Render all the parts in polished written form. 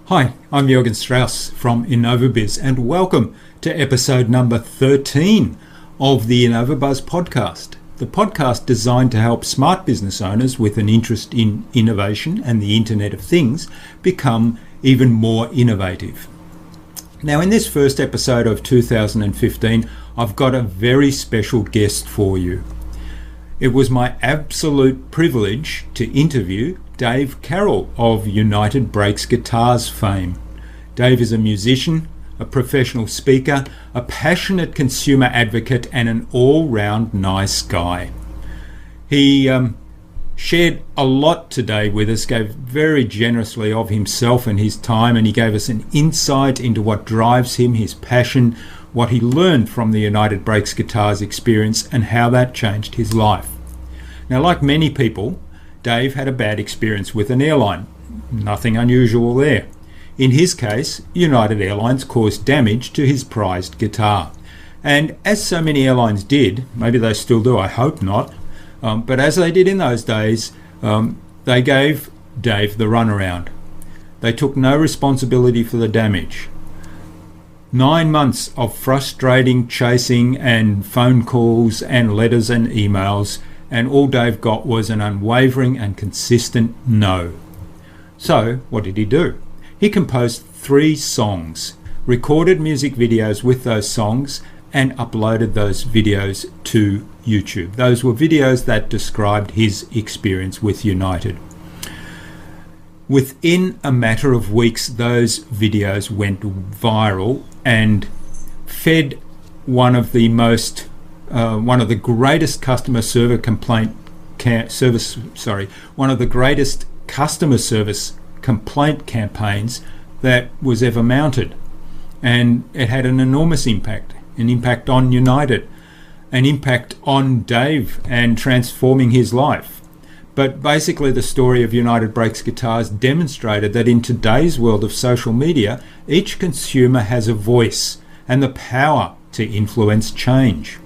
Hi, I'm Jürgen Strauss from InnovaBuzz and welcome to episode number 13 of the InnovaBuzz podcast. The podcast designed to help smart business owners with an interest in innovation and the Internet of Things become even more innovative. Now, in this first episode of 2015, I've got a very special guest for you. It was my absolute privilege to interview Dave Carroll of United Breaks Guitars fame. Dave is a musician, a professional speaker, a passionate consumer advocate, and an all-round nice guy. He shared a lot today with us, gave very generously of himself and his time, and he gave us an insight into what drives him, his passion, what he learned from the United Breaks Guitars experience, and how that changed his life. Now, like many people, Dave had a bad experience with an airline. Nothing unusual there. In his case, United Airlines caused damage to his prized guitar. And as so many airlines did, maybe they still do, I hope not, but as they did in those days, they gave Dave the runaround. They took no responsibility for the damage. 9 months of frustrating chasing and phone calls and letters and emails, and all Dave got was an unwavering and consistent no. So, what did he do? He composed 3 songs, recorded music videos with those songs, and uploaded those videos to YouTube. Those were videos that described his experience with United. Within a matter of weeks, those videos went viral and fed one of the greatest customer service complaint campaigns that was ever mounted. And it had an enormous impact, an impact on United, an impact on Dave and transforming his life. But basically the story of United Breaks Guitars demonstrated that in today's world of social media, each consumer has a voice and the power to influence change.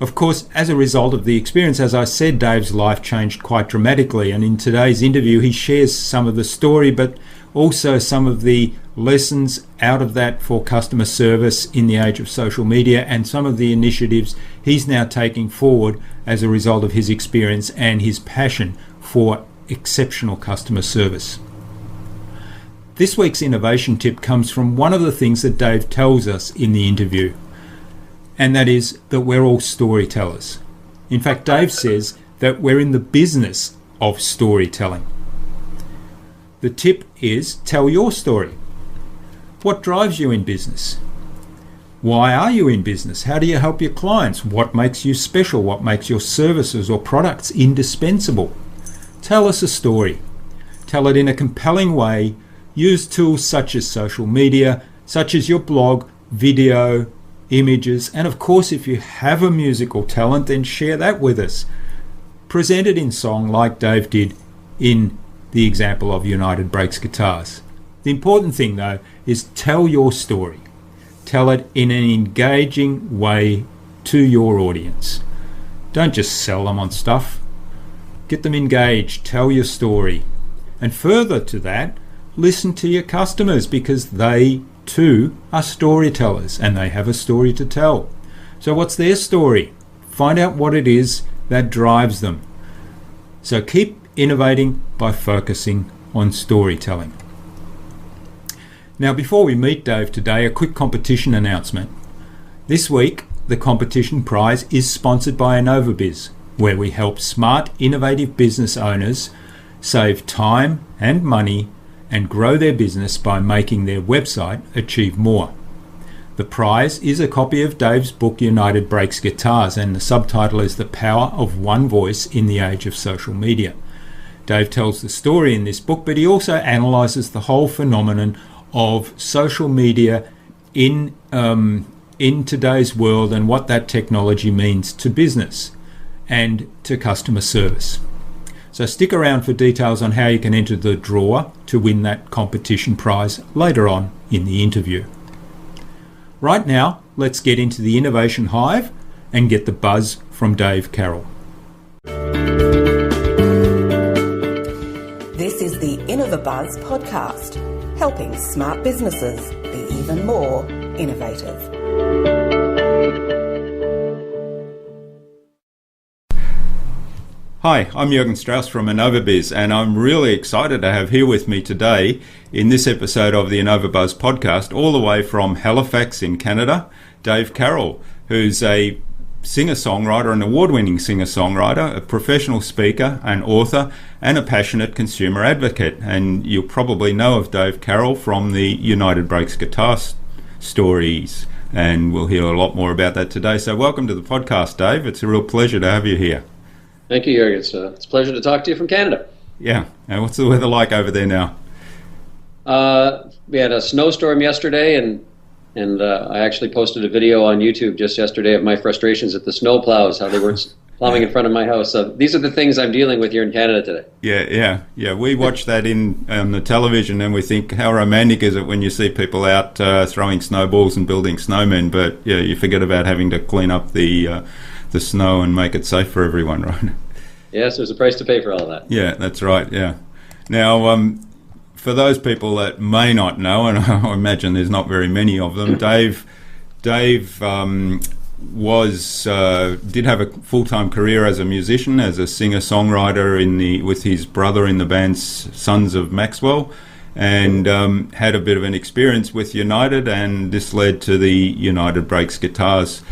Of course, as a result of the experience, as I said, Dave's life changed quite dramatically, and in today's interview he shares some of the story, but also some of the lessons out of that for customer service in the age of social media, and some of the initiatives he's now taking forward as a result of his experience and his passion for exceptional customer service. This week's innovation tip comes from one of the things that Dave tells us in the interview, and that is that we're all storytellers. In fact, Dave says that we're in the business of storytelling. The tip is tell your story. What drives you in business? Why are you in business? How do you help your clients? What makes you special? What makes your services or products indispensable? Tell us a story. Tell it in a compelling way. Use tools such as social media, such as your blog, video, images, and of course, if you have a musical talent, then share that with us. Present it in song like Dave did in the example of United Breaks Guitars. The important thing, though, is tell your story. Tell it in an engaging way to your audience. Don't just sell them on stuff. Get them engaged. Tell your story. And further to that, listen to your customers, because they too are storytellers and they have a story to tell. So what's their story? Find out what it is that drives them. So keep innovating by focusing on storytelling. Now, before we meet Dave today, a quick competition announcement. This week, the competition prize is sponsored by InnovaBuzz, where we help smart, innovative business owners save time and money and grow their business by making their website achieve more. The prize is a copy of Dave's book United Breaks Guitars, and the subtitle is The Power of One Voice in the Age of Social Media. Dave tells the story in this book, but he also analyses the whole phenomenon of social media in today's world and what that technology means to business and to customer service. So stick around for details on how you can enter the draw to win that competition prize later on in the interview. Right now, let's get into the Innovation Hive and get the buzz from Dave Carroll. This is the InnovaBuzz podcast, helping smart businesses be even more innovative. Hi, I'm Jürgen Strauss from InnovaBuzz, and I'm really excited to have here with me today in this episode of the InnovaBuzz podcast, all the way from Halifax in Canada, Dave Carroll, who's a singer-songwriter, an award-winning singer-songwriter, a professional speaker, an author, and a passionate consumer advocate. And you'll probably know of Dave Carroll from the United Breaks Guitar stories, and we'll hear a lot more about that today. So welcome to the podcast, Dave. It's a real pleasure to have you here. Thank you, Jürgen. It's a pleasure to talk to you from Canada. Yeah. And what's the weather like over there now? We had a snowstorm yesterday, and I actually posted a video on YouTube just yesterday of my frustrations at the snowplows, how they were plowing in front of my house. So these are the things I'm dealing with here in Canada today. Yeah. We watch that on the television, and we think, how romantic is it when you see people out throwing snowballs and building snowmen? But yeah, you forget about having to clean up the snow and make it safe for everyone, right? Yes, there's a price to pay for all of that. Yeah, that's right. Yeah. Now, for those people that may not know, and I imagine there's not very many of them, Dave did have a full-time career as a musician, as a singer-songwriter with his brother in the band Sons of Maxwell, and had a bit of an experience with United, and this led to the United Breaks Guitars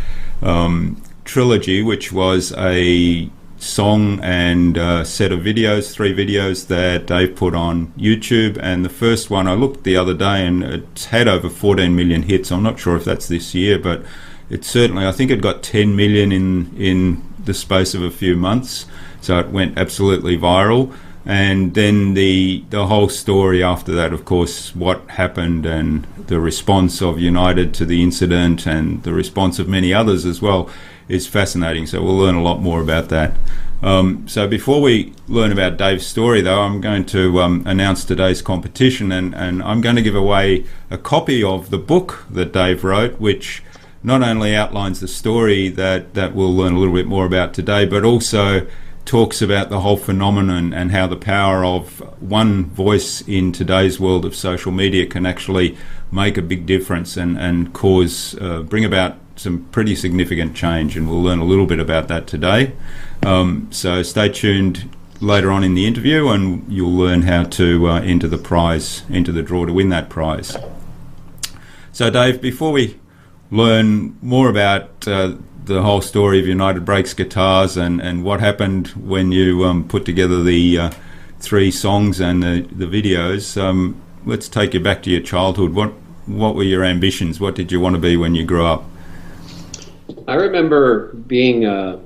trilogy, which was a song and set of videos, 3 videos that Dave put on YouTube. And the first one, I looked the other day, and it's had over 14 million hits. I'm not sure if that's this year, but it certainly, I think it got 10 million in the space of a few months. So it went absolutely viral. And then the whole story after that, of course, what happened and the response of United to the incident and the response of many others as well is fascinating. So we'll learn a lot more about that. So before we learn about Dave's story, though, I'm going to announce today's competition, and I'm going to give away a copy of the book that Dave wrote, which not only outlines the story that we'll learn a little bit more about today, but also talks about the whole phenomenon and how the power of one voice in today's world of social media can actually make a big difference and bring about some pretty significant change. And we'll learn a little bit about that today. So stay tuned later on in the interview, and you'll learn how to enter the draw to win that prize. So Dave, before we learn more about the whole story of United Breaks Guitars and what happened when you put together the 3 songs and the videos, let's take you back to your childhood. What were your ambitions? What did you want to be when you grew up? I remember being, I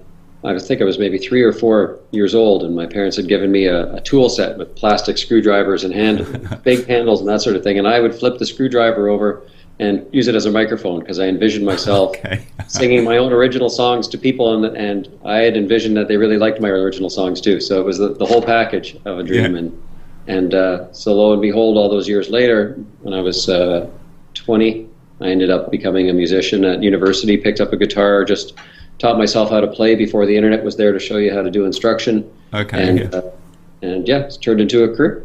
think I was maybe 3 or 4 years old, and my parents had given me a tool set with plastic screwdrivers and big handles and that sort of thing, and I would flip the screwdriver over and use it as a microphone, because I envisioned myself singing my own original songs to people, and I had envisioned that they really liked my original songs too. So it was the whole package of a dream. Yeah. And so lo and behold, all those years later, when I was 20, I ended up becoming a musician at university, picked up a guitar, just taught myself how to play before the internet was there to show you how to do instruction. And it's turned into a career.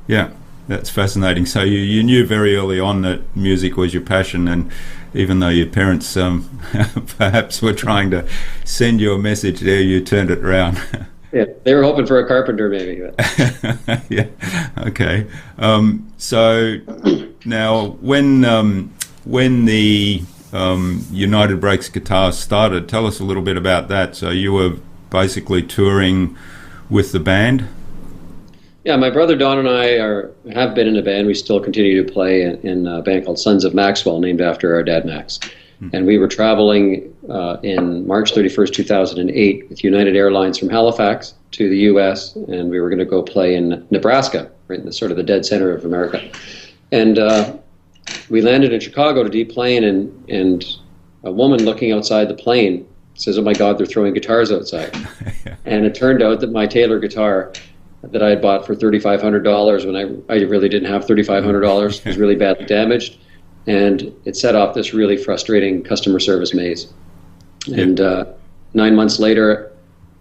Yeah. That's fascinating. So you knew very early on that music was your passion, and even though your parents perhaps were trying to send you a message there, you turned it around. Yeah, they were hoping for a carpenter maybe. Yeah, okay. So now when the United Breaks Guitars started, tell us a little bit about that. So you were basically touring with the band? Yeah, my brother Don and I have been in a band. We still continue to play in a band called Sons of Maxwell, named after our dad Max. And we were traveling in March 31st, 2008 with United Airlines from Halifax to the U.S., and we were going to go play in Nebraska, right in the sort of the dead center of America. And we landed in Chicago to deplane, and a woman looking outside the plane says, "Oh my God, they're throwing guitars outside." And it turned out that my Taylor guitar that I had bought for $3,500 when I really didn't have $3,500 was really badly damaged, and it set off this really frustrating customer service maze. And 9 months later,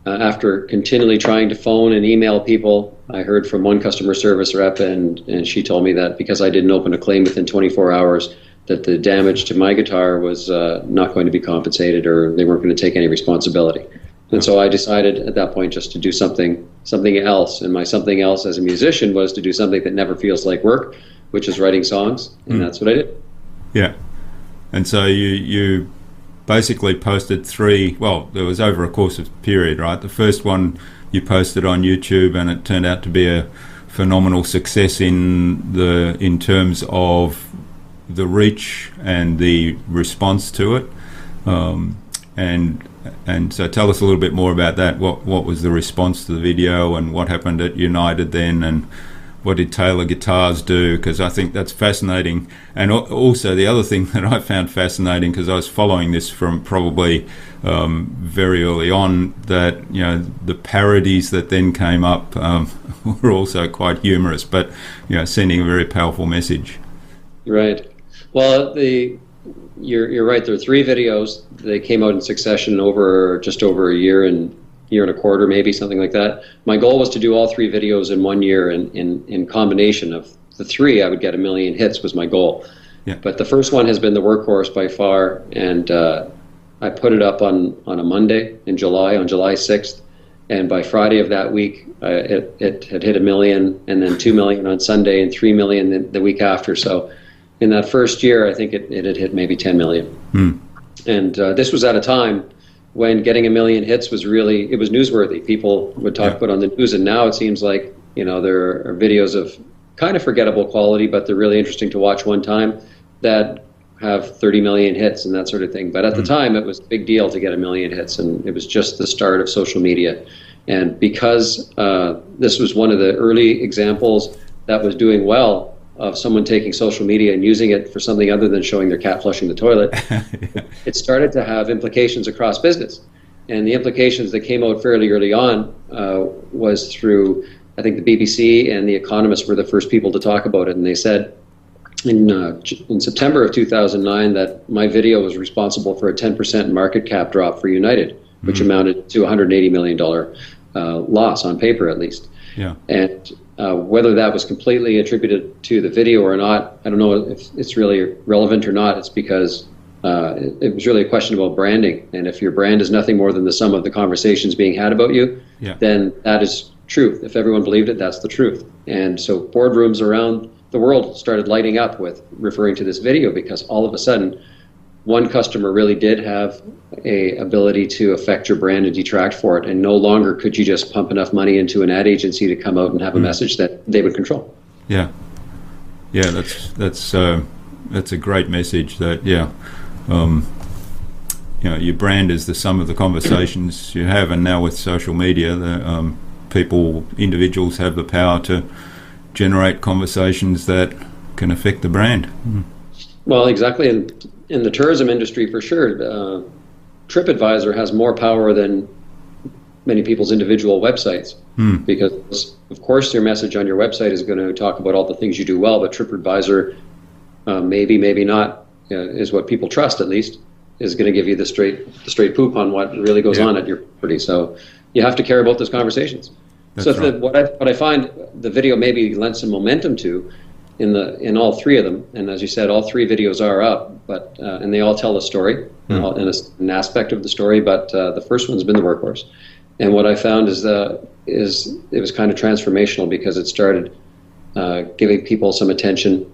after continually trying to phone and email people, I heard from one customer service rep, and she told me that because I didn't open a claim within 24 hours, that the damage to my guitar was not going to be compensated, or they weren't going to take any responsibility. And so I decided at that point just to do something else. And my something else as a musician was to do something that never feels like work, which is writing songs. And that's what I did. Yeah. And so you basically posted 3, well, there was over a course of period, right? The first one you posted on YouTube, and it turned out to be a phenomenal success in terms of the reach and the response to it. And so tell us a little bit more about that. What was the response to the video, and what happened at United then, and what did Taylor Guitars do? Because I think that's fascinating. And also the other thing that I found fascinating, because I was following this from probably very early on, that the parodies that then came up were also quite humorous, but sending a very powerful message. Right. Well, you're right. There are 3 videos. They came out in succession over just over a year and a quarter, maybe something like that. My goal was to do all 3 videos in 1 year, and in combination of the 3, I would get 1 million hits was my goal. Yeah. But the first one has been the workhorse by far, and I put it up on a Monday in July, on July 6th, and by Friday of that week, it had hit 1 million, and then 2 million on Sunday, and 3 million the week after. So in that first year, I think it had hit maybe 10 million. And this was at a time when getting 1 million hits was it was newsworthy. People would talk about it on the news, and now it seems like, there are videos of kind of forgettable quality, but they're really interesting to watch one time, that have 30 million hits and that sort of thing. But at the time, it was a big deal to get 1 million hits, and it was just the start of social media. And because this was one of the early examples that was doing well, of someone taking social media and using it for something other than showing their cat flushing the toilet, it started to have implications across business. And the implications that came out fairly early on was through, I think, the BBC and The Economist were the first people to talk about it. And they said in September of 2009 that my video was responsible for a 10% market cap drop for United, which amounted to $180 million loss on paper, at least. Yeah. And whether that was completely attributed to the video or not, I don't know if it's really relevant or not. It's because it was really a question about branding. And if your brand is nothing more than the sum of the conversations being had about you, then that is truth. If everyone believed it, that's the truth. And so boardrooms around the world started lighting up with referring to this video, because all of a sudden, one customer really did have a ability to affect your brand and detract for it, and no longer could you just pump enough money into an ad agency to come out and have a message that they would control. Yeah, that's a great message. That your brand is the sum of the conversations you have, and now with social media, individuals have the power to generate conversations that can affect the brand. Well, exactly. And in the tourism industry, for sure, TripAdvisor has more power than many people's individual websites, because, of course, your message on your website is going to talk about all the things you do well, but TripAdvisor, maybe not, is what people trust, at least, is going to give you the straight poop on what really goes on at your property. So you have to care about those conversations. That's right. What I find the video maybe lends some momentum to, in all 3 of them, and as you said, all 3 videos are up, but and they all tell a story, and an aspect of the story. But the first one's been the workhorse, and what I found is it was kind of transformational, because it started giving people some attention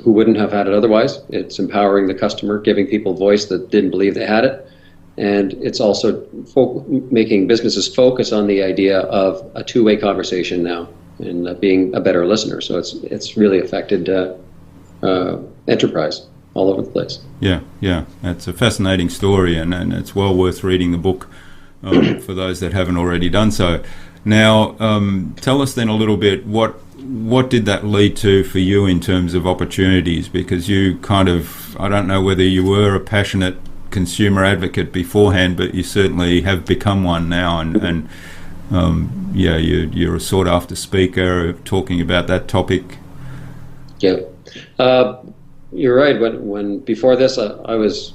who wouldn't have had it otherwise. It's empowering the customer, giving people voice that didn't believe they had it, and it's also making businesses focus on the idea of a two-way conversation now, and being a better listener. So it's really affected enterprise all over the place. Yeah, it's a fascinating story, and it's well worth reading the book for those that haven't already done so. Now, tell us then a little bit, what did that lead to for you in terms of opportunities? Because you kind of, I don't know whether you were a passionate consumer advocate beforehand, but you certainly have become one now, and you're a sought-after speaker talking about that topic. Yeah, you're right. When before this, I was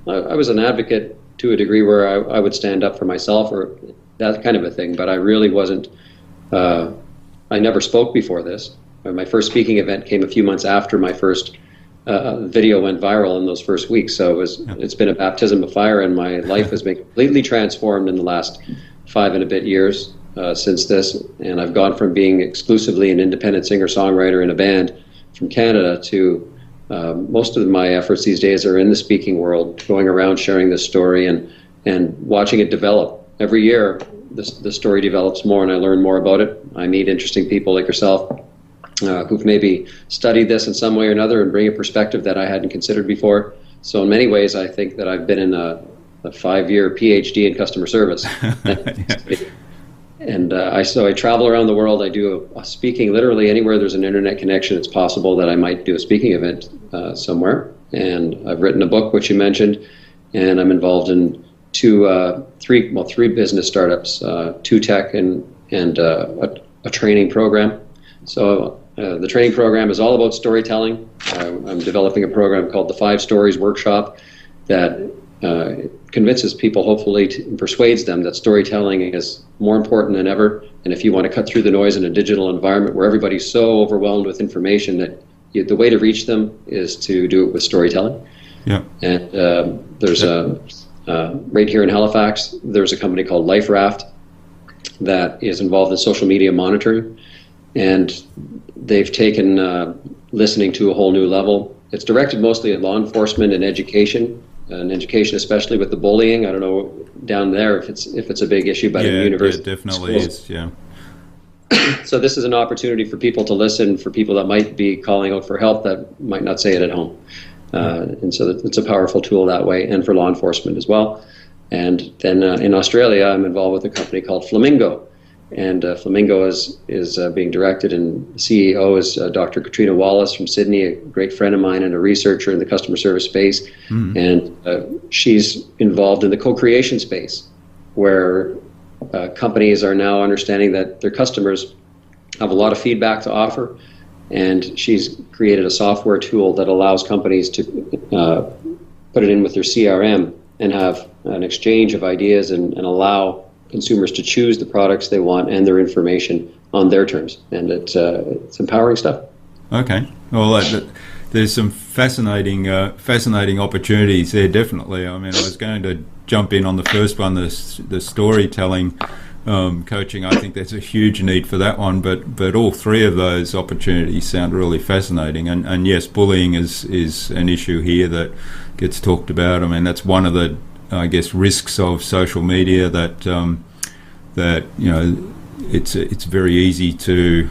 an advocate to a degree where I would stand up for myself or that kind of a thing, but I really wasn't I never spoke before this. My first speaking event came a few months after my first video went viral in those first weeks. So it's been a baptism of fire, and my life has been completely transformed in the last 5 and a bit years since this. And I've gone from being exclusively an independent singer-songwriter in a band from Canada to most of my efforts these days are in the speaking world, going around sharing this story and watching it develop. Every year, the story develops more, and I learn more about it. I meet interesting people like yourself who've maybe studied this in some way or another and bring a perspective that I hadn't considered before. So in many ways, I think that I've been in a 5-year PhD in customer service. And so I travel around the world. I do a speaking literally anywhere there's an internet connection. It's possible that I might do a speaking event somewhere. And I've written a book, which you mentioned, and I'm involved in three business startups, 2 tech and a training program. So the training program is all about storytelling. I'm developing a program called the 5 Stories Workshop that convinces people, hopefully, and persuades them that storytelling is more important than ever. And if you want to cut through the noise in a digital environment where everybody's so overwhelmed with information, that the way to reach them is to do it with storytelling. Yeah. And there's right here in Halifax, there's a company called LifeRaft that is involved in social media monitoring. And they've taken listening to a whole new level. It's directed mostly at law enforcement and education especially with the bullying. I don't know down there if it's a big issue, but in university, it definitely is. Yeah. So this is an opportunity for people to listen, for people that might be calling out for help that might not say it at home, and so it's a powerful tool that way, and for law enforcement as well. And then in Australia, I'm involved with a company called Flamingo. And Flamingo is being directed, and the CEO is Dr. Katrina Wallace from Sydney, a great friend of mine and a researcher in the customer service space. And she's involved in the co-creation space, where companies are now understanding that their customers have a lot of feedback to offer, and she's created a software tool that allows companies to put it in with their CRM and have an exchange of ideas and allow consumers to choose the products they want and their information on their terms, and it's empowering stuff. Okay, well, there's some fascinating opportunities there. Definitely. I mean, I was going to jump in on the first one, the storytelling coaching. I think there's a huge need for that one, but all 3 of those opportunities sound really fascinating. And yes, bullying is an issue here that gets talked about. I mean, that's one of the, I guess, risks of social media, that you know, it's very easy to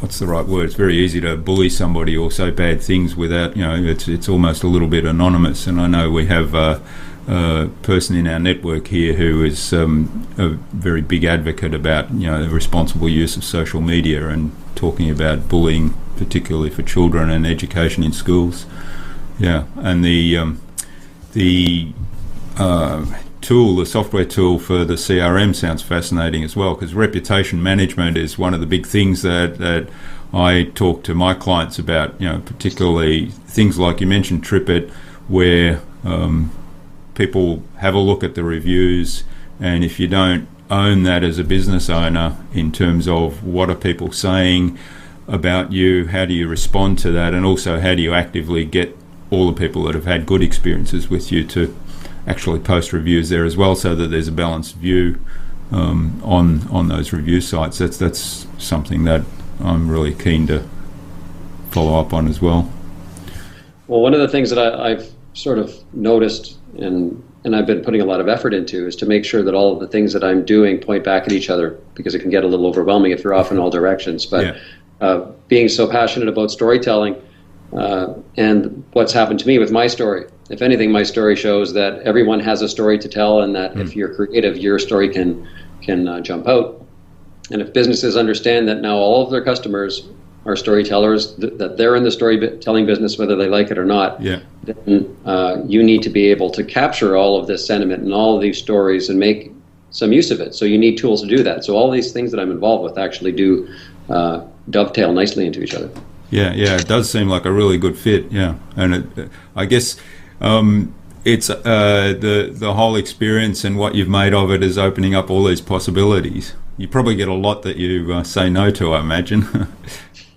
what's the right word? It's very easy to bully somebody or say bad things without, you know, it's almost a little bit anonymous. And I know we have a person in our network here who is a very big advocate about, you know, the responsible use of social media and talking about bullying, particularly for children, and education in schools. Yeah, and the tool, the software tool for the CRM sounds fascinating as well, because reputation management is one of the big things that I talk to my clients about, you know, particularly things like you mentioned TripIt, where people have a look at the reviews, and if you don't own that as a business owner in terms of what are people saying about you, how do you respond to that, and also how do you actively get all the people that have had good experiences with you to actually post reviews there as well, so that there's a balanced view on those review sites. That's something that I'm really keen to follow up on as well. Well, one of the things that I've sort of noticed and I've been putting a lot of effort into is to make sure that all of the things that I'm doing point back at each other, because it can get a little overwhelming if you're off in all directions. But being so passionate about storytelling and what's happened to me with my story, if anything, my story shows that everyone has a story to tell, and that if you're creative, your story can jump out. And if businesses understand that now all of their customers are storytellers, that they're in the storytelling business whether they like it or not, then you need to be able to capture all of this sentiment and all of these stories and make some use of it. So you need tools to do that. So all these things that I'm involved with actually do dovetail nicely into each other. Yeah, it does seem like a really good fit. Yeah, and I guess it's the whole experience and what you've made of it is opening up all these possibilities. You probably get a lot that you say no to, I imagine.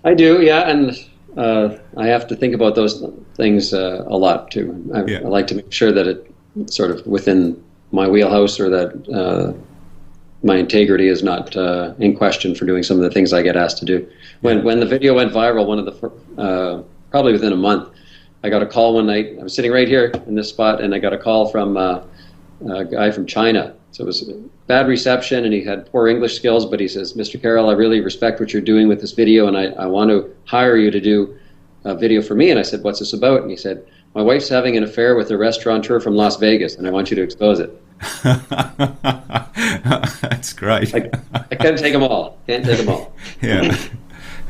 I do, yeah, and I have to think about those things a lot too. I like to make sure that it's sort of within my wheelhouse, or that my integrity is not in question for doing some of the things I get asked to do. When the video went viral, one of the probably within a month, I got a call one night. I was sitting right here in this spot, and I got a call from a guy from China. So it was bad reception, and he had poor English skills, but he says, "Mr. Carroll, I really respect what you're doing with this video, and I want to hire you to do a video for me." And I said, "What's this about?" And he said, "My wife's having an affair with a restaurateur from Las Vegas, and I want you to expose it." That's great. I can't take them all.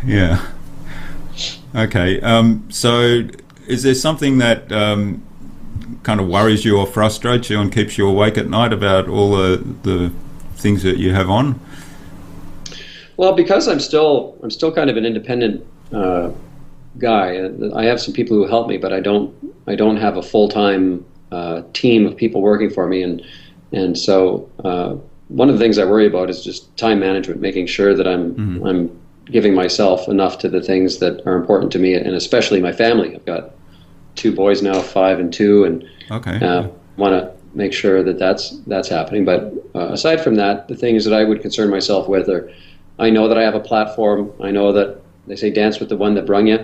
Yeah. Okay. So is there something that kind of worries you or frustrates you and keeps you awake at night about all the things that you have on? Well, because I'm still kind of an independent guy. I have some people who help me, but I don't have a full-time team of people working for me, and so one of the things I worry about is just time management, making sure that I'm giving myself enough to the things that are important to me, and especially my family. I've got 2 boys now, 5 and 2, and want to make sure that that's happening. But aside from that, the things that I would concern myself with are, I know that I have a platform. I know that they say dance with the one that brung you,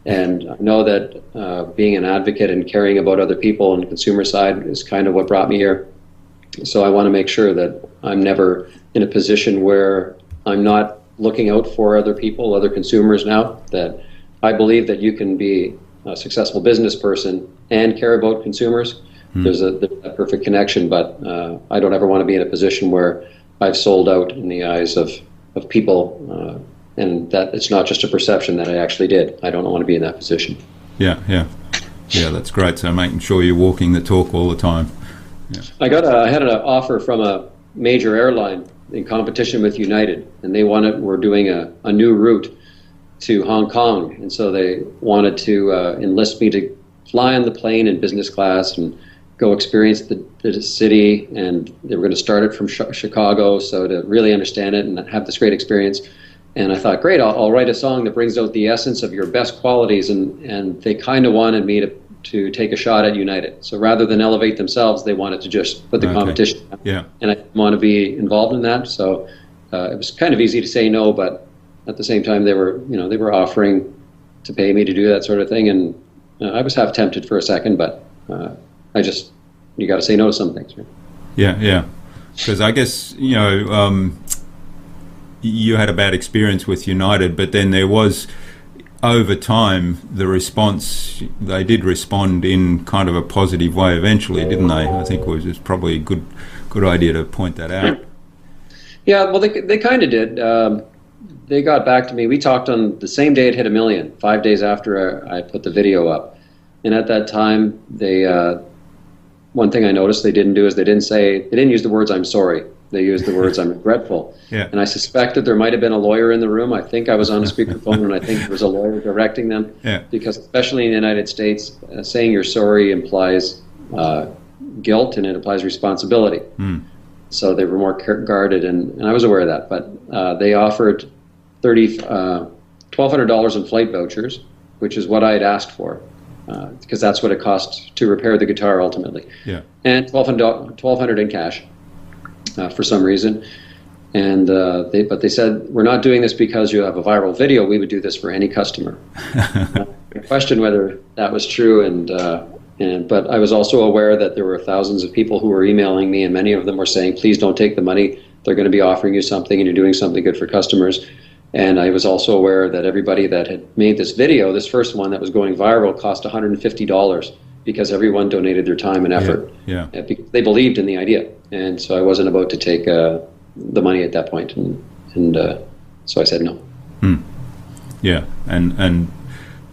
and I know that being an advocate and caring about other people on the consumer side is kind of what brought me here. So I want to make sure that I'm never in a position where I'm not looking out for other people, other consumers now, that I believe that you can be a successful business person and care about consumers. There's a perfect connection, but I don't ever want to be in a position where I've sold out in the eyes of people, and that it's not just a perception that I actually did. I don't want to be in that position. Yeah, that's great. So making sure you're walking the talk all the time. Yeah. I had an offer from a major airline in competition with United, and they were doing a new route to Hong Kong, and so they wanted to enlist me to fly on the plane in business class and go experience the city, and they were going to start it from Chicago, so to really understand it and have this great experience. And I thought, great, I'll write a song that brings out the essence of your best qualities, and they kind of wanted me to take a shot at United. So rather than elevate themselves, they wanted to just put the competition down. Yeah. And I didn't want to be involved in that, so it was kind of easy to say no, but at the same time they were offering to pay me to do that sort of thing, and I was half tempted for a second, but you got to say no to some things. Right? Yeah. Because I guess, you had a bad experience with United, but then there was, over time, the response, they did respond in kind of a positive way eventually, didn't they? I think it was probably a good idea to point that out. Yeah, well, they kind of did. They got back to me. We talked on the same day it hit 1 million, 5 days after I put the video up. And at that time, one thing I noticed they didn't do is they didn't use the words "I'm sorry." They used the words "I'm regretful." Yeah. And I suspected there might have been a lawyer in the room. I think I was on a speakerphone, and I think there was a lawyer directing them. Yeah. Because especially in the United States, saying you're sorry implies guilt, and it implies responsibility. So they were more guarded, and I was aware of that. But they offered $1,200 in flight vouchers, which is what I had asked for, because that's what it cost to repair the guitar ultimately. Yeah. And $1,200 in cash for some reason. And but they said, we're not doing this because you have a viral video. We would do this for any customer. I questioned whether that was true, but I was also aware that there were thousands of people who were emailing me, and many of them were saying, please don't take the money. They're going to be offering you something, and you're doing something good for customers. And I was also aware that everybody that had made this video, this first one that was going viral, cost $150 because everyone donated their time and effort. Yeah. Because they believed in the idea. And so I wasn't about to take the money at that point. And so I said no. Yeah, and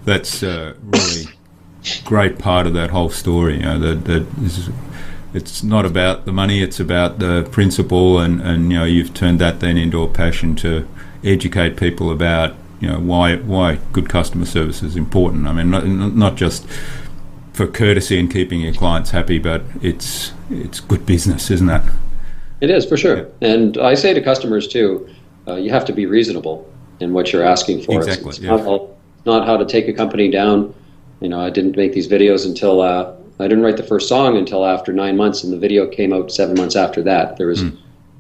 that's a really great part of that whole story. That it's not about the money, it's about the principle, and you've turned that then into a passion to educate people about why good customer service is important. I mean, not just for courtesy and keeping your clients happy, but it's good business, isn't it? It is, for sure. Yeah. And I say to customers too, you have to be reasonable in what you're asking for. Exactly. It's not how to take a company down. I didn't make these videos until I didn't write the first song until after 9 months, and the video came out 7 months after that. There was a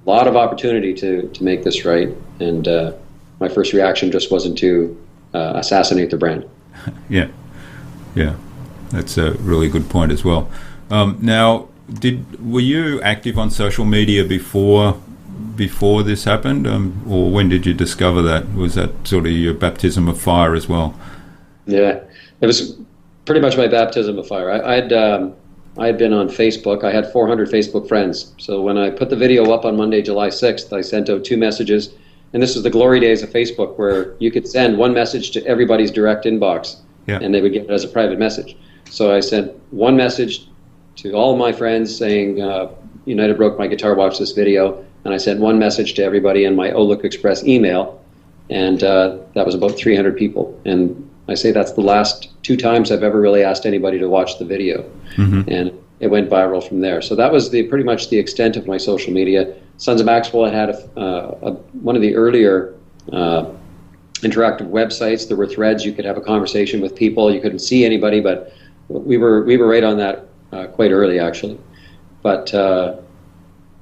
lot of opportunity to make this right, and my first reaction just wasn't to assassinate the brand. Yeah, that's a really good point as well. Now, were you active on social media before this happened, or when did you discover that? Was that sort of your baptism of fire as well? Yeah, it was pretty much my baptism of fire. I had been on Facebook. I had 400 Facebook friends. So when I put the video up on Monday, July 6th, I sent out 2 messages. And this was the glory days of Facebook, where you could send one message to everybody's direct inbox, and they would get it as a private message. So I sent one message to all of my friends saying, United broke my guitar, watch this video. And I sent one message to everybody in my Outlook Express email. And that was about 300 people. And I say that's the last 2 times I've ever really asked anybody to watch the video. And it went viral from there. So that was pretty much the extent of my social media. Sons of Maxwell had one of the earlier interactive websites. There were threads. You could have a conversation with people. You couldn't see anybody, but we were right on that quite early, actually. But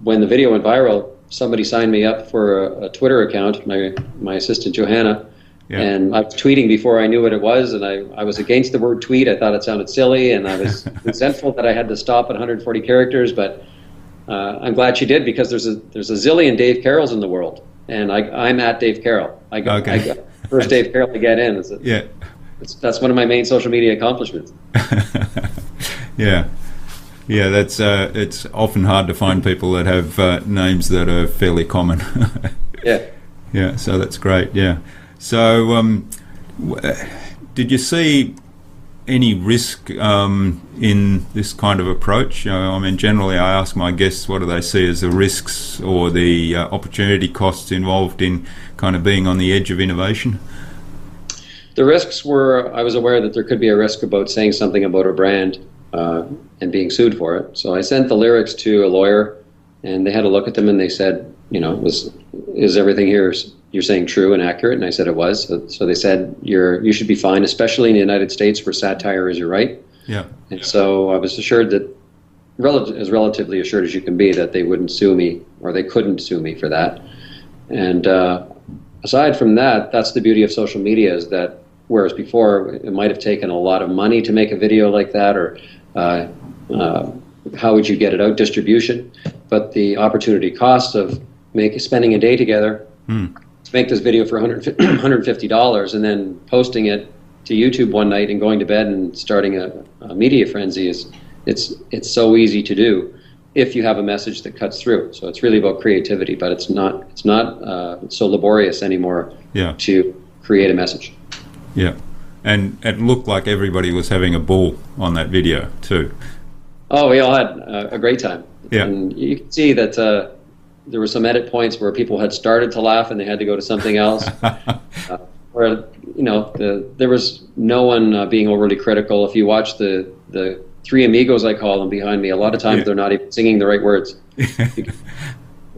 when the video went viral, somebody signed me up for a Twitter account, my assistant Johanna, and I was tweeting before I knew what it was, and I was against the word tweet. I thought it sounded silly, and I was resentful that I had to stop at 140 characters, but I'm glad she did, because there's a zillion Dave Carrolls in the world, and I'm at Dave Carroll. I got first Dave Carroll to get in. That's one of my main social media accomplishments. Yeah, that's it's often hard to find people that have names that are fairly common. Yeah, so that's great. Yeah. So, did you see any risk in this kind of approach? I mean, generally I ask my guests what do they see as the risks or the opportunity costs involved in kind of being on the edge of innovation? The risks were, I was aware that there could be a risk about saying something about a brand and being sued for it. So I sent the lyrics to a lawyer, and they had a look at them, and they said, is everything here you're saying true and accurate? And I said it was. So they said you should be fine, especially in the United States where satire is your right. Yeah. And so I was assured that, as relatively assured as you can be, that they wouldn't sue me, or they couldn't sue me for that. And aside from that, that's the beauty of social media, is that whereas before it might have taken a lot of money to make a video like that, or how would you get it out, distribution, but the opportunity cost of spending a day together to make this video for $150 and then posting it to YouTube one night and going to bed and starting a media frenzy it's so easy to do if you have a message that cuts through. So it's really about creativity, but it's not so laborious anymore to create a message. Yeah, and it looked like everybody was having a ball on that video too. Oh, we all had a great time. Yeah, and you can see that there were some edit points where people had started to laugh and they had to go to something else. Where there was no one being overly critical. If you watch the 3 amigos, I call them, behind me, a lot of times they're not even singing the right words.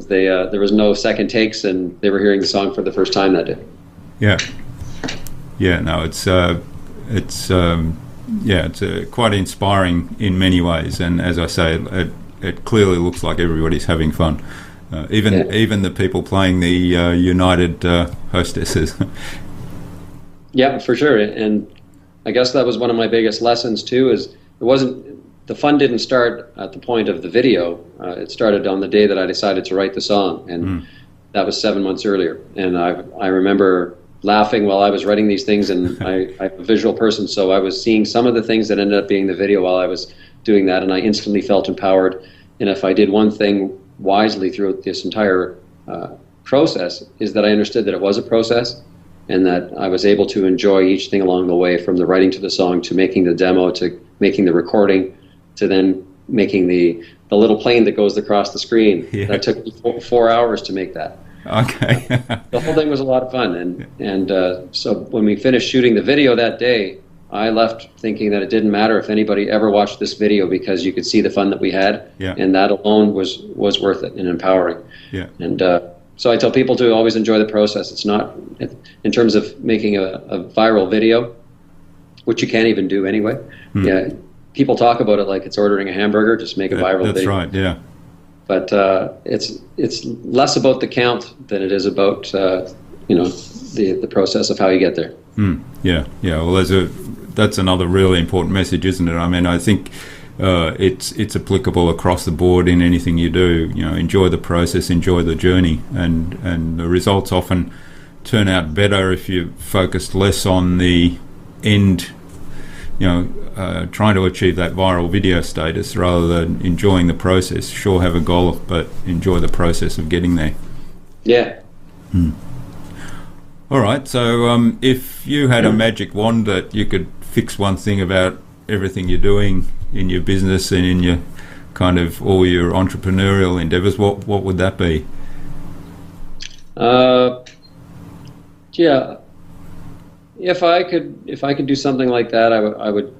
There was no second takes, and they were hearing the song for the first time that day. Yeah, no, it's quite inspiring in many ways, and as I say, it clearly looks like everybody's having fun, even the people playing the United hostesses. Yeah, for sure, and I guess that was one of my biggest lessons too. Is the fun didn't start at the point of the video. It started on the day that I decided to write the song, and that was 7 months earlier. And I remember laughing while I was writing these things, and I'm a visual person, so I was seeing some of the things that ended up being the video while I was doing that, and I instantly felt empowered. And if I did one thing wisely throughout this entire process, is that I understood that it was a process, and that I was able to enjoy each thing along the way, from the writing to the song, to making the demo, to making the recording, to then making the little plane that goes across the screen. That took me 4 hours to make that. Okay. The whole thing was a lot of fun, and so when we finished shooting the video that day, I left thinking that it didn't matter if anybody ever watched this video, because you could see the fun that we had, and that alone was worth it and empowering. Yeah. And so I tell people to always enjoy the process. It's not, in terms of making a viral video, which you can't even do anyway. Yeah, people talk about it like it's ordering a hamburger. Just make a viral video. That's right. Yeah. But it's less about the count than it is about the process of how you get there. Yeah. Well, that's another really important message, isn't it? I mean, I think it's applicable across the board in anything you do. Enjoy the process, enjoy the journey, and the results often turn out better if you focus less on the end. Trying to achieve that viral video status rather than enjoying the process. Sure, have a goal, but enjoy the process of getting there. Yeah. All right. So, if you had a magic wand that you could fix one thing about everything you're doing in your business and in your kind of all your entrepreneurial endeavors, what would that be? Yeah. If I could do something like that, I would.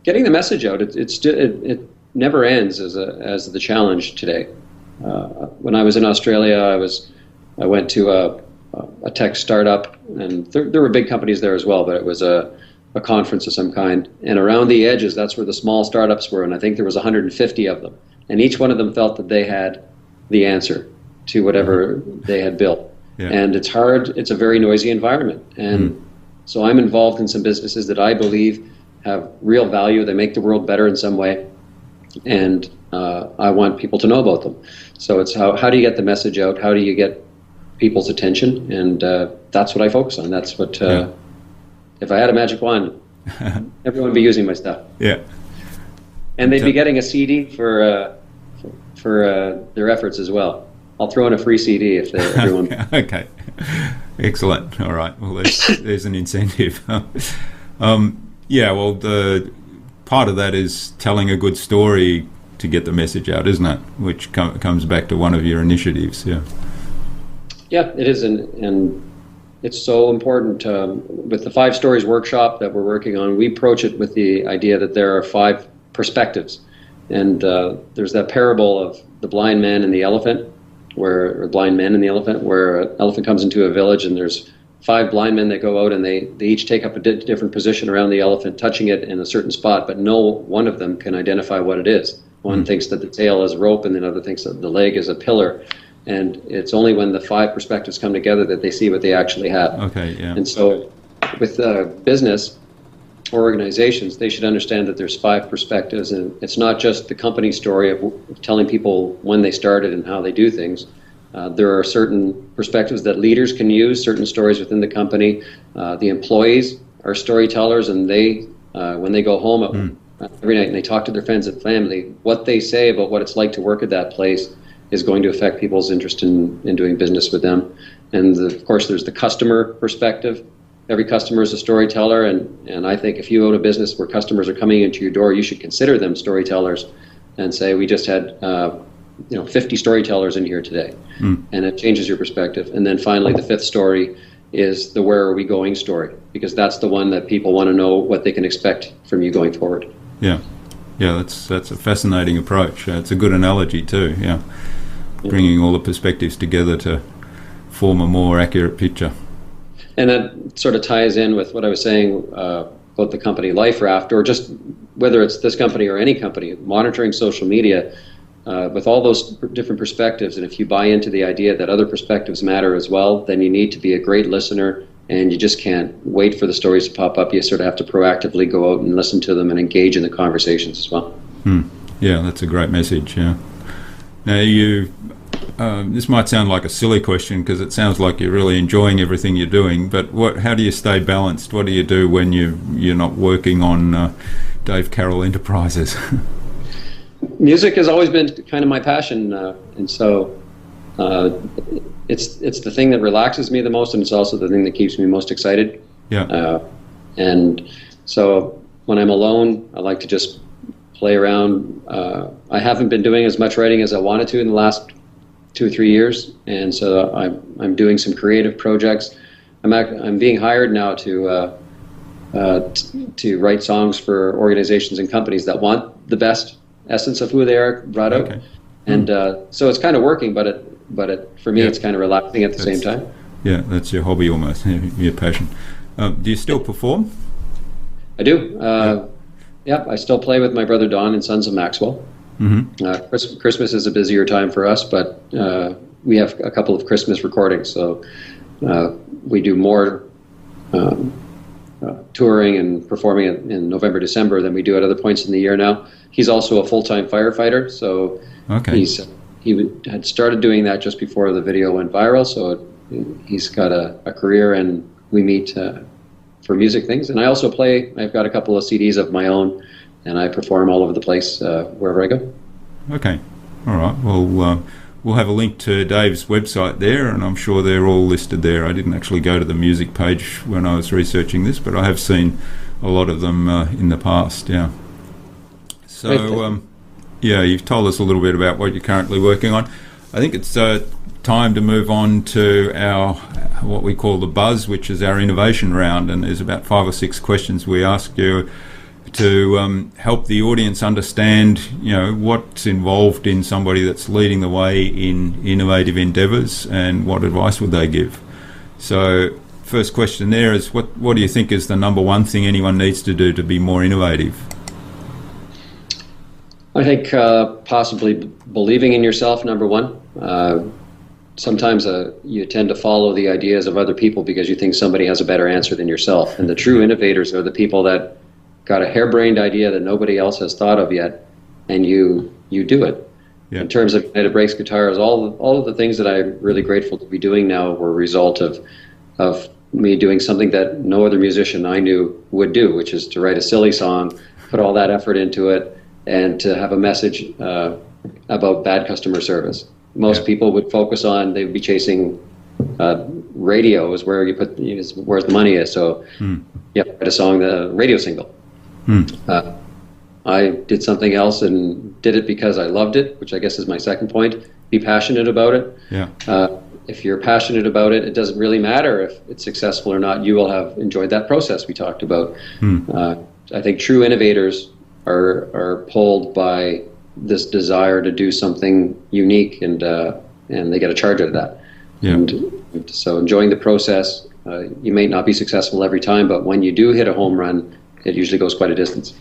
Getting the message out. It never ends as the challenge today. When I was in Australia, I went to a tech startup, and there were big companies there as well, but it was a conference of some kind. And around the edges, that's where the small startups were, and I think there was 150 of them. And each one of them felt that they had the answer to whatever they had built. Yeah. And it's hard. It's a very noisy environment. And so I'm involved in some businesses that I believe have real value. They make the world better in some way. And I want people to know about them. So it's how do you get the message out? How do you get people's attention? And that's what I focus on. That's what, if I had a magic wand, everyone would be using my stuff. Yeah. And they'd be getting a CD for their efforts as well. I'll throw in a free CD if everyone. Okay, excellent. All right. Well, there's an incentive. Yeah. Well, the part of that is telling a good story to get the message out, isn't it? Which comes back to one of your initiatives. Yeah. Yeah, it is, and it's so important. With the 5 Stories workshop that we're working on, we approach it with the idea that there are 5 perspectives, and there's that parable of the blind man and the elephant. Where an elephant comes into a village, and there's 5 blind men that go out, and they each take up a different position around the elephant, touching it in a certain spot, but no one of them can identify what it is. One thinks that the tail is a rope, and another thinks that the leg is a pillar. And it's only when the 5 perspectives come together that they see what they actually have. Okay, yeah. And so with business or organizations, they should understand that there's 5 perspectives, and it's not just the company story of telling people when they started and how they do things. There are certain perspectives that leaders can use, certain stories within the company. The employees are storytellers, and they, when they go home every night and they talk to their friends and family, what they say about what it's like to work at that place is going to affect people's interest in doing business with them. And of course, there's the customer perspective. Every customer is a storyteller, and I think if you own a business where customers are coming into your door, you should consider them storytellers and say, we just had 50 storytellers in here today. And it changes your perspective. And then finally, the 5th story is the where are we going story, because that's the one that people want to know what they can expect from you going forward. Yeah, that's a fascinating approach. It's a good analogy too, bringing all the perspectives together to form a more accurate picture. And that sort of ties in with what I was saying about the company Life Raft, or just whether it's this company or any company, monitoring social media with all those different perspectives. And if you buy into the idea that other perspectives matter as well, then you need to be a great listener, and you just can't wait for the stories to pop up. You sort of have to proactively go out and listen to them and engage in the conversations as well. Yeah, that's a great message. Yeah. Now this might sound like a silly question, because it sounds like you're really enjoying everything you're doing, but how do you stay balanced? What do you do when you're not working on Dave Carroll Enterprises? Music has always been kind of my passion, and so it's the thing that relaxes me the most, and it's also the thing that keeps me most excited. Yeah. And so when I'm alone, I like to just play around. I haven't been doing as much writing as I wanted to in the last 2 or 3 years, and so I'm doing some creative projects. I'm being hired now to to write songs for organizations and companies that want the best essence of who they are brought out. Okay. And so it's kind of working, but for me, it's kind of relaxing at the same time. Yeah, that's your hobby almost, your passion. Do you still perform? I do. I still play with my brother Don and Sons of Maxwell. Mm-hmm. Christmas is a busier time for us, but we have a couple of Christmas recordings, so we do more touring and performing in November, December than we do at other points in the year now. He's also a full-time firefighter, so he had started doing that just before the video went viral, so he's got a career, and we meet for music things. And I also play. I've got a couple of CDs of my own, and I perform all over the place wherever I go. Okay. All right. Well, we'll have a link to Dave's website there, and I'm sure they're all listed there. I didn't actually go to the music page when I was researching this, but I have seen a lot of them in the past, yeah. So, you've told us a little bit about what you're currently working on. I think it's time to move on to our what we call the buzz, which is our innovation round, and there's about 5 or 6 questions we ask you to help the audience understand, what's involved in somebody that's leading the way in innovative endeavours, and what advice would they give. So, first question there is, what do you think is the number one thing anyone needs to do to be more innovative? I think possibly believing in yourself, number one. Sometimes you tend to follow the ideas of other people because you think somebody has a better answer than yourself. And the true innovators are the people that got a harebrained idea that nobody else has thought of yet, and you do it. Yeah. In terms of United Brakes Guitars, all of the things that I'm really grateful to be doing now were a result of me doing something that no other musician I knew would do, which is to write a silly song, put all that effort into it, and to have a message about bad customer service. Most people would focus on, they would be chasing radio is where where the money is. So write a song, the radio single. I did something else and did it because I loved it, which I guess is my second point. Be passionate about it. Yeah. If you're passionate about it, it doesn't really matter if it's successful or not. You will have enjoyed that process we talked about. I think true innovators are pulled by this desire to do something unique, and they get a charge out of that. Yeah. And so enjoying the process, you may not be successful every time, but when you do hit a home run, it usually goes quite a distance.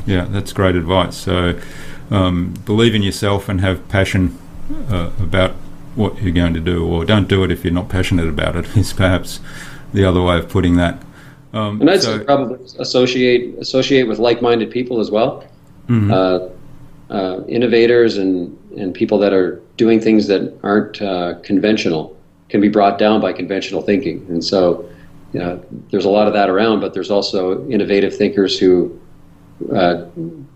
Yeah, that's great advice. So believe in yourself and have passion about what you're going to do, or don't do it if you're not passionate about it, is perhaps the other way of putting that. And I'd say probably associate with like-minded people as well. Innovators and people that are doing things that aren't conventional can be brought down by conventional thinking. And so there's a lot of that around, but there's also innovative thinkers who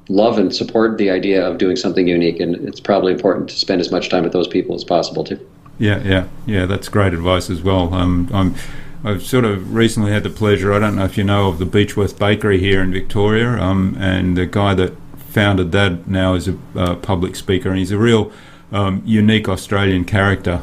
love and support the idea of doing something unique, and it's probably important to spend as much time with those people as possible too. Yeah, that's great advice as well. I've sort of recently had the pleasure, I don't know if you know of the Beechworth Bakery here in Victoria, and the guy that founded that now is a public speaker, and he's a real unique Australian character,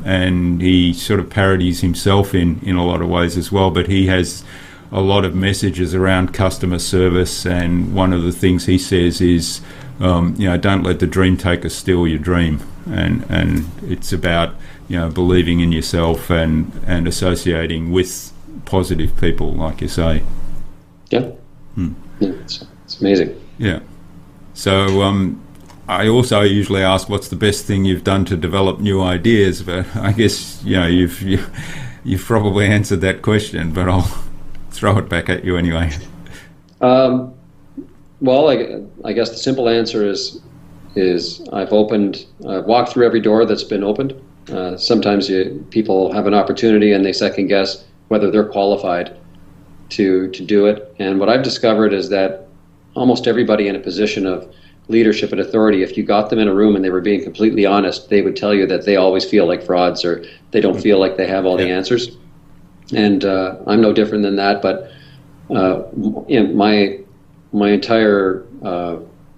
and he sort of parodies himself in a lot of ways as well, but he has a lot of messages around customer service, and one of the things he says is, don't let the dream taker steal your dream, and it's about believing in yourself and associating with positive people, like you say. Yeah, it's amazing. Yeah. So I also usually ask, what's the best thing you've done to develop new ideas? But I guess you've probably answered that question, but I'll throw it back at you anyway. Well, I guess the simple answer is I've walked through every door that's been opened. Sometimes people have an opportunity and they second guess whether they're qualified to do it. And what I've discovered is that almost everybody in a position of leadership and authority, if you got them in a room and they were being completely honest, they would tell you that they always feel like frauds, or they don't feel like they have all the answers. And I'm no different than that. But my entire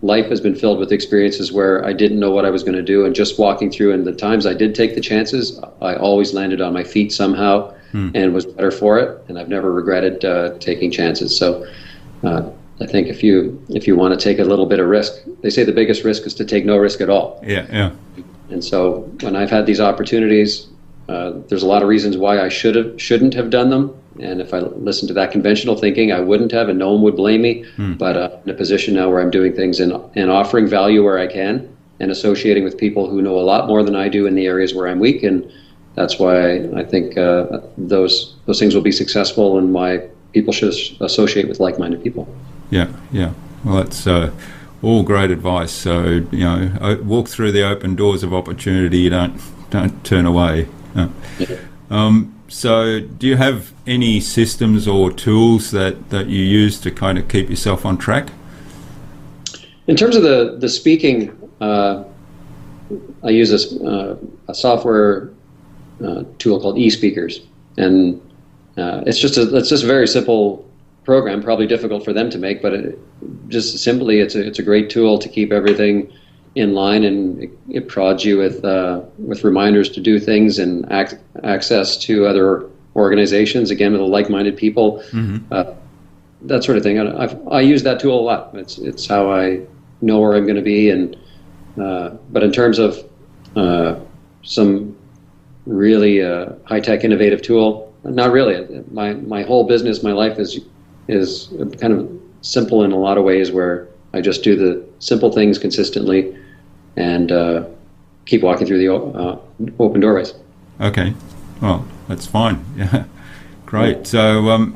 life has been filled with experiences where I didn't know what I was going to do, and just walking through, and the times I did take the chances, I always landed on my feet somehow. and was better for it. And I've never regretted taking chances. So I think if you want to take a little bit of risk, they say the biggest risk is to take no risk at all. Yeah. And so when I've had these opportunities, there's a lot of reasons why I shouldn't have done them. And if I listened to that conventional thinking, I wouldn't have, and no one would blame me. But in a position now where I'm doing things and offering value where I can, and associating with people who know a lot more than I do in the areas where I'm weak, and that's why I think those things will be successful, and why people should associate with like-minded people. Yeah. Well, that's all great advice. So walk through the open doors of opportunity. You don't turn away. So do you have any systems or tools that you use to kind of keep yourself on track? In terms of the speaking, I use a software tool called eSpeakers, and it's just a very simple program, probably difficult for them to make, but it's a great tool to keep everything in line, and it prods you with reminders to do things and access to other organizations, again with like-minded people, that sort of thing. I use that tool a lot. It's how I know where I'm going to be, and but in terms of some really high-tech, innovative tool, not really. My whole business, my life is kind of simple in a lot of ways, where I just do the simple things consistently and keep walking through the open doorways. Okay, well, that's fine. Yeah, great. So,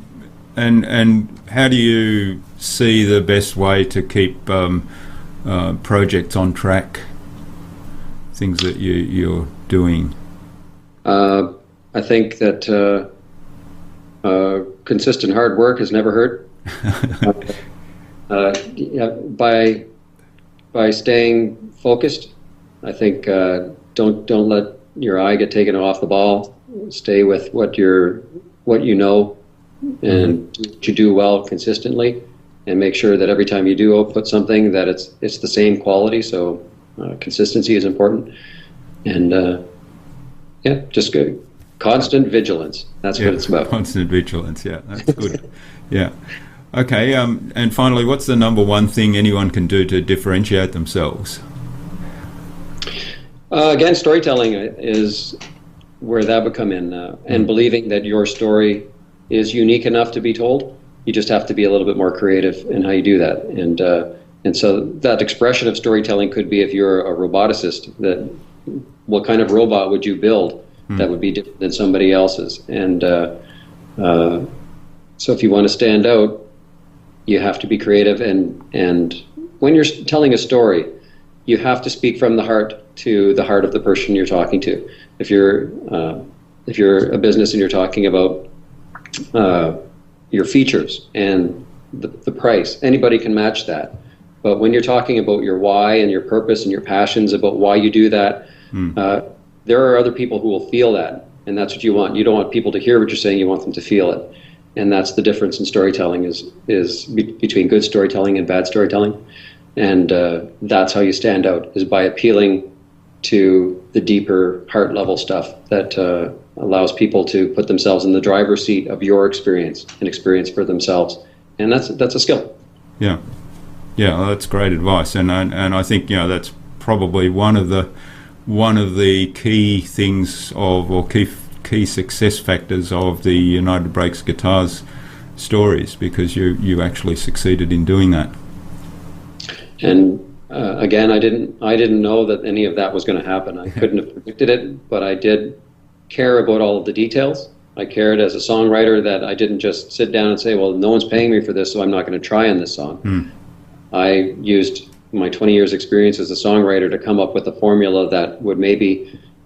and how do you see the best way to keep projects on track? Things that you're doing. I think that consistent hard work has never hurt. By staying focused, I think don't let your eye get taken off the ball. Stay with what you know, and what you do well consistently, and make sure that every time you do output something, that it's the same quality. So consistency is important, and just good. Constant vigilance. That's what it's about. Constant vigilance. Yeah, that's good. Yeah. Okay. And finally, what's the number one thing anyone can do to differentiate themselves? Again, storytelling is where that would come in, and believing that your story is unique enough to be told. You just have to be a little bit more creative in how you do that. And so that expression of storytelling could be, if you're a roboticist, that what kind of robot would you build that would be different than somebody else's? And so if you want to stand out, you have to be creative. And when you're telling a story, you have to speak from the heart to the heart of the person you're talking to. If you're a business and you're talking about your features and the price, anybody can match that. But when you're talking about your why and your purpose and your passions about why you do that, there are other people who will feel that, and that's what you want. You don't want people to hear what you're saying; you want them to feel it, and that's the difference in storytelling is between good storytelling and bad storytelling, and that's how you stand out, is by appealing to the deeper heart level stuff that allows people to put themselves in the driver's seat of your experience and experience for themselves, and that's a skill. Yeah, well, that's great advice, and I think that's probably one of the key things or key success factors of the United Breaks Guitars stories, because you actually succeeded in doing that. And again, I didn't know that any of that was going to happen. I couldn't have predicted it, but I did care about all of the details. I cared as a songwriter that I didn't just sit down and say, well, no one's paying me for this, so I'm not going to try on this song. I used my 20 years experience as a songwriter to come up with a formula that would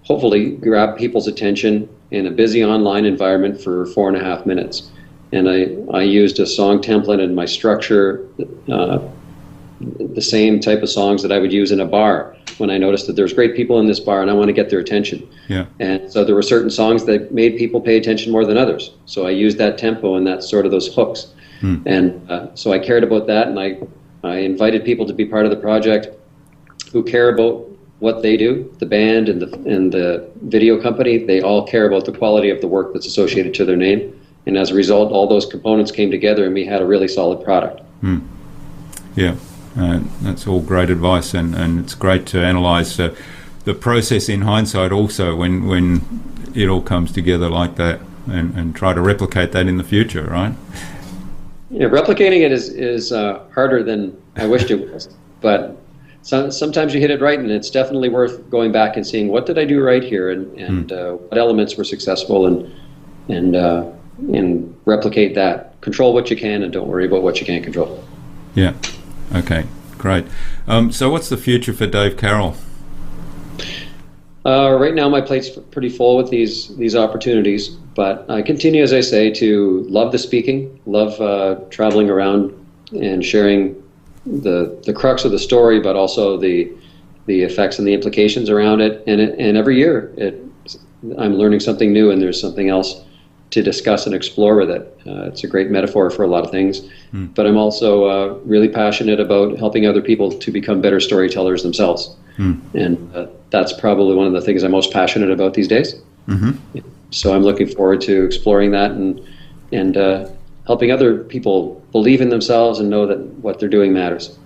hopefully grab people's attention in a busy online environment for 4.5 minutes. And I used a song template in my structure, the same type of songs that I would use in a bar when I noticed that there's great people in this bar and I want to get their attention. Yeah. And so there were certain songs that made people pay attention more than others. So I used that tempo and that sort of those hooks. And so I cared about that, and I invited people to be part of the project who care about what they do, the band and the video company, they all care about the quality of the work that's associated to their name. And as a result, all those components came together and we had a really solid product. Yeah, that's all great advice, and it's great to analyse the process in hindsight also when it all comes together like that, and try to replicate that in the future, right? Yeah, replicating it is harder than I wished it was, but sometimes you hit it right, and it's definitely worth going back and seeing what did I do right here, and what elements were successful, and replicate that. Control what you can, and don't worry about what you can't control. Yeah. Okay. Great. So, what's the future for Dave Carroll? Right now, my plate's pretty full with these opportunities, but I continue, as I say, to love the speaking, love traveling around and sharing the crux of the story, but also the effects and the implications around it. And every year, I'm learning something new, and there's something else to discuss and explore with it. It's a great metaphor for a lot of things, but I'm also really passionate about helping other people to become better storytellers themselves. And that's probably one of the things I'm most passionate about these days. So I'm looking forward to exploring that and helping other people believe in themselves and know that what they're doing matters.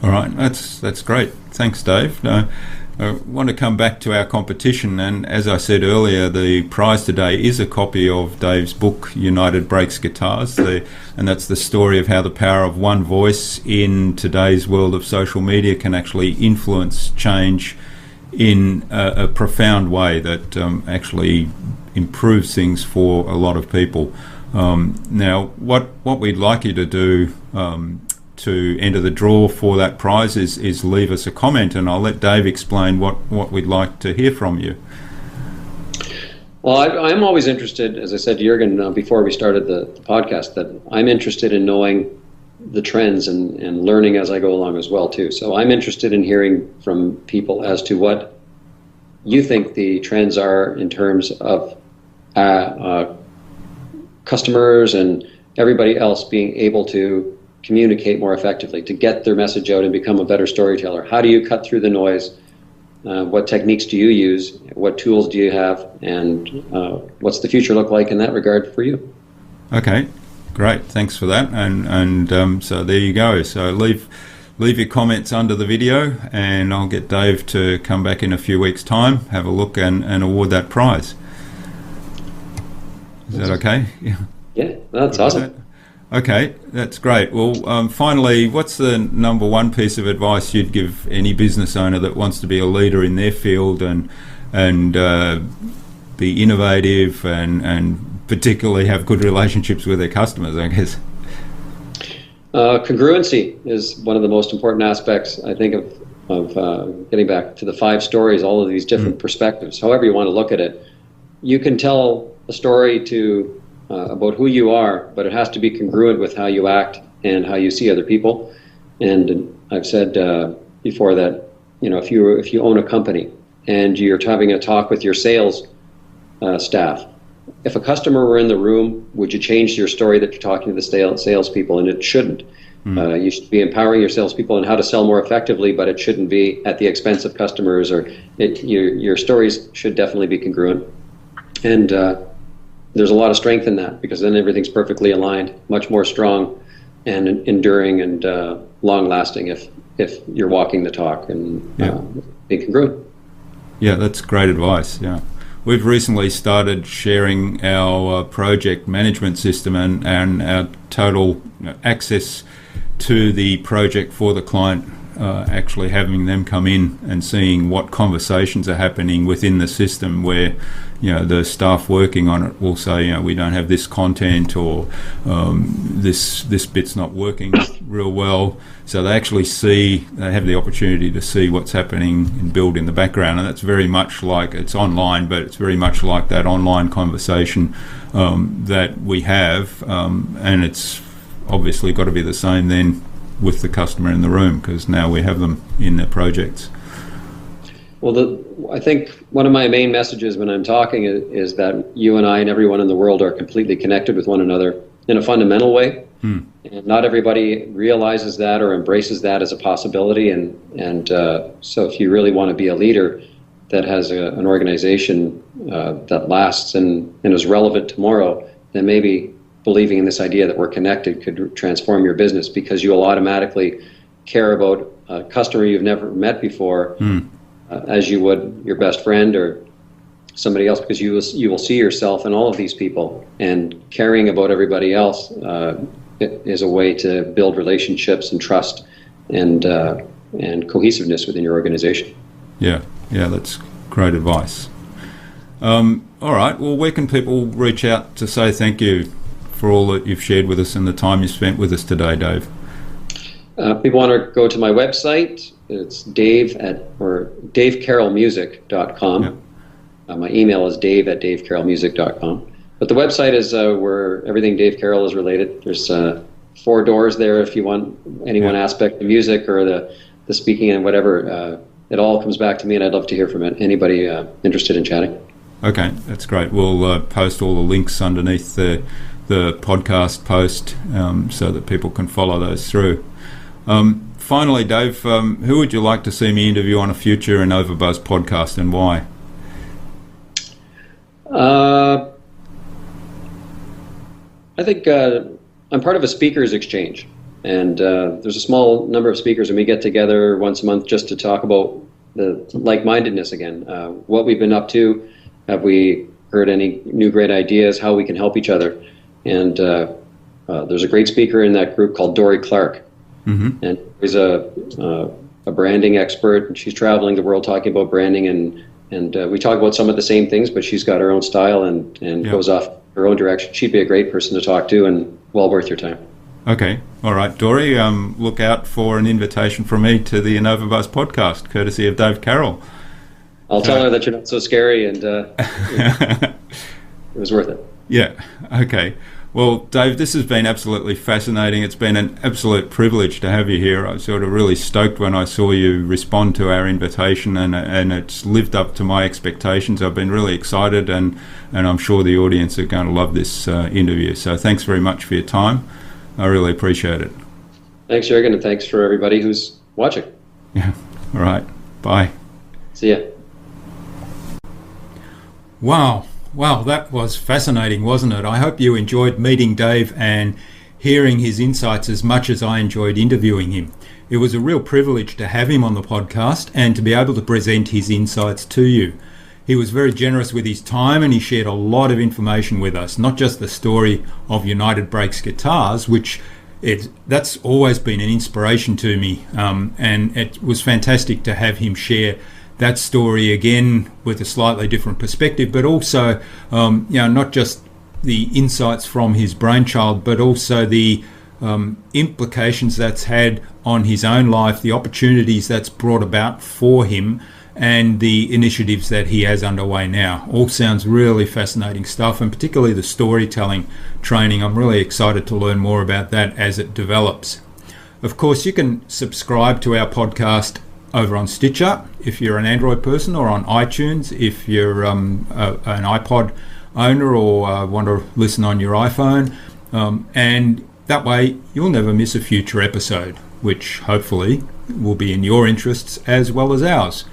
All right, that's great. Thanks, Dave. I want to come back to our competition, and as I said earlier, the prize today is a copy of Dave's book, United Breaks Guitars, and that's the story of how the power of one voice in today's world of social media can actually influence change in a profound way that actually improves things for a lot of people. Now, what we'd like you to do to enter the draw for that prize is leave us a comment, and I'll let Dave explain what we'd like to hear from you. Well, I'm always interested, as I said to Jürgen before we started the podcast, that I'm interested in knowing the trends and learning as I go along as well too. So I'm interested in hearing from people as to what you think the trends are in terms of customers and everybody else being able to communicate more effectively, to get their message out and become a better storyteller. How do you cut through the noise? What techniques do you use? What tools do you have? And what's the future look like in that regard for you? Okay, great. Thanks for that. And so there you go. So leave your comments under the video, and I'll get Dave to come back in a few weeks' time, have a look, and award that prize. Is that okay? Yeah, that's awesome. Okay, that's great. Well, finally, what's the number one piece of advice you'd give any business owner that wants to be a leader in their field and be innovative and particularly have good relationships with their customers, I guess? Congruency is one of the most important aspects, I think, of getting back to the 5 stories, all of these different perspectives, however you want to look at it. You can tell a story about who you are, but it has to be congruent with how you act and how you see other people. And I've said before that, if you own a company and you're having a talk with your sales staff, if a customer were in the room, would you change your story that you're talking to the salespeople? And it shouldn't. You should be empowering your salespeople on how to sell more effectively, but it shouldn't be at the expense of customers. Your stories should definitely be congruent. And there's a lot of strength in that, because then everything's perfectly aligned, much more strong and enduring and long-lasting if you're walking the talk and being congruent. Yeah, that's great advice. Yeah, we've recently started sharing our project management system and our total access to the project for the client, actually having them come in and seeing what conversations are happening within the system where the staff working on it will say, we don't have this content, or this bit's not working real well. So they actually they have the opportunity to see what's happening and build in the background. And that's very much like, it's online, but it's very much like that online conversation that we have. And it's obviously got to be the same then with the customer in the room, because now we have them in their projects. Well, I think one of my main messages when I'm talking is that you and I and everyone in the world are completely connected with one another in a fundamental way. And not everybody realizes that or embraces that as a possibility. And so if you really want to be a leader that has an organization that lasts and is relevant tomorrow, then maybe believing in this idea that we're connected could transform your business, because you'll automatically care about a customer you've never met before as you would your best friend or somebody else, because you will see yourself in all of these people, and caring about everybody else is a way to build relationships and trust and cohesiveness within your organization. Yeah, that's great advice. All right, well, where can people reach out to say thank you for all that you've shared with us and the time you spent with us today, Dave? People want to go to my website. It's davecarrollmusic.com. Yep. My email is dave@davecarrollmusic.com. But the website is where everything Dave Carroll is related. There's 4 doors there if you want any one aspect of music or the speaking and whatever. It all comes back to me, and I'd love to hear from anybody interested in chatting. Okay, that's great. We'll post all the links underneath the podcast post so that people can follow those through. Finally, Dave, who would you like to see me interview on a future InnovaBuzz podcast, and why? I think I'm part of a speakers exchange, and there's a small number of speakers, and we get together once a month just to talk about the like-mindedness again. What we've been up to, have we heard any new great ideas, how we can help each other. And there's a great speaker in that group called Dory Clark, and she's a branding expert, and she's traveling the world talking about branding, and we talk about some of the same things, but she's got her own style and goes off her own direction. She'd be a great person to talk to and well worth your time. Okay. All right, Dory, look out for an invitation from me to the InnovaBuzz podcast, courtesy of Dave Carroll. I'll tell her that you're not so scary, and it was worth it. Yeah. Okay. Well, Dave, this has been absolutely fascinating. It's been an absolute privilege to have you here. I was sort of really stoked when I saw you respond to our invitation, and it's lived up to my expectations. I've been really excited, and I'm sure the audience are going to love this interview. So thanks very much for your time. I really appreciate it. Thanks, Jürgen, and thanks for everybody who's watching. Yeah. All right. Bye. See ya. Wow, that was fascinating, wasn't it? I hope you enjoyed meeting Dave and hearing his insights as much as I enjoyed interviewing him. It was a real privilege to have him on the podcast and to be able to present his insights to you. He was very generous with his time, and he shared a lot of information with us, not just the story of United Brakes guitars, which that's always been an inspiration to me, and it was fantastic to have him share that story again with a slightly different perspective, but also not just the insights from his brainchild, but also the implications that's had on his own life, the opportunities that's brought about for him, and the initiatives that he has underway now. All sounds really fascinating stuff, and particularly the storytelling training. I'm really excited to learn more about that as it develops. Of course, you can subscribe to our podcast over on Stitcher if you're an Android person, or on iTunes if you're an iPod owner or want to listen on your iPhone, and that way you'll never miss a future episode, which hopefully will be in your interests as well as ours.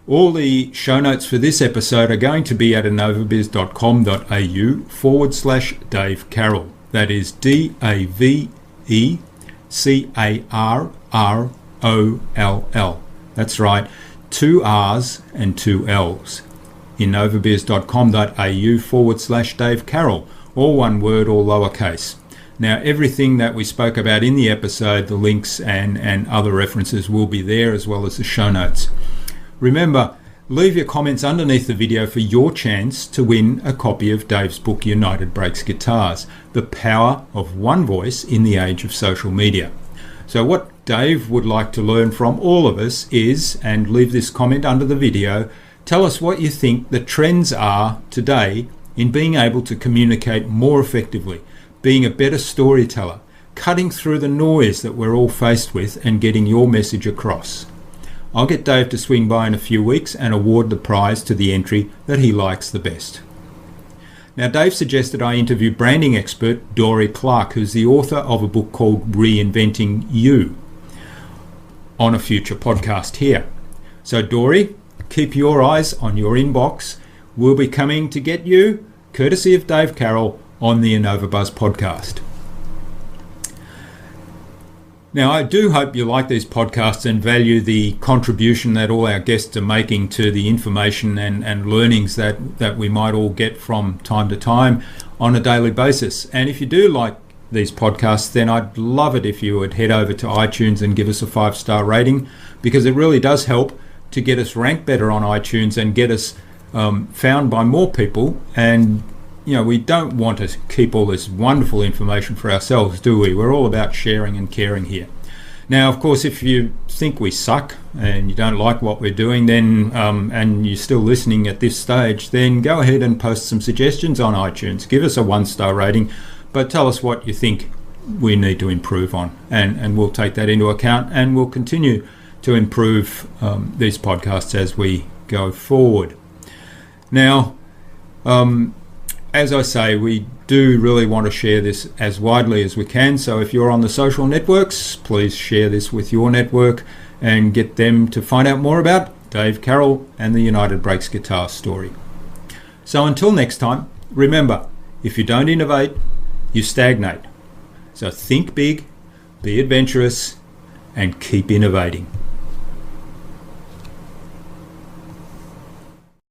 All the show notes for this episode are going to be at innovabiz.com.au/Dave Carroll. That is DAVECARROLL. That's right, 2 R's and 2 L's. innovabiz.com.au/Dave Carroll. All one word, all lowercase. Now, everything that we spoke about in the episode, the links and other references will be there, as well as the show notes. Remember, leave your comments underneath the video for your chance to win a copy of Dave's book, United Brakes Guitars, The Power of One Voice in the Age of Social Media. So what Dave would like to learn from all of us is, and leave this comment under the video, tell us what you think the trends are today in being able to communicate more effectively, being a better storyteller, cutting through the noise that we're all faced with, and getting your message across. I'll get Dave to swing by in a few weeks and award the prize to the entry that he likes the best. Now, Dave suggested I interview branding expert Dory Clark, who's the author of a book called Reinventing You, on a future podcast here. So, Dory, keep your eyes on your inbox. We'll be coming to get you, courtesy of Dave Carroll, on the InnovaBuzz podcast. Now, I do hope you like these podcasts and value the contribution that all our guests are making to the information and learnings that we might all get from time to time on a daily basis. And if you do like these podcasts, then I'd love it if you would head over to iTunes and give us a 5-star rating, because it really does help to get us ranked better on iTunes and get us found by more people. And we don't want to keep all this wonderful information for ourselves, do we? We're all about sharing and caring here. Now, of course, if you think we suck and you don't like what we're doing, then and you're still listening at this stage, then go ahead and post some suggestions on iTunes. Give us a 1-star rating, but tell us what you think we need to improve on, and we'll take that into account, and we'll continue to improve these podcasts as we go forward. Now, as I say, we do really want to share this as widely as we can. So if you're on the social networks, please share this with your network and get them to find out more about Dave Carroll and the United Brakes guitar story. So until next time, remember, if you don't innovate, you stagnate. So think big, be adventurous, and keep innovating.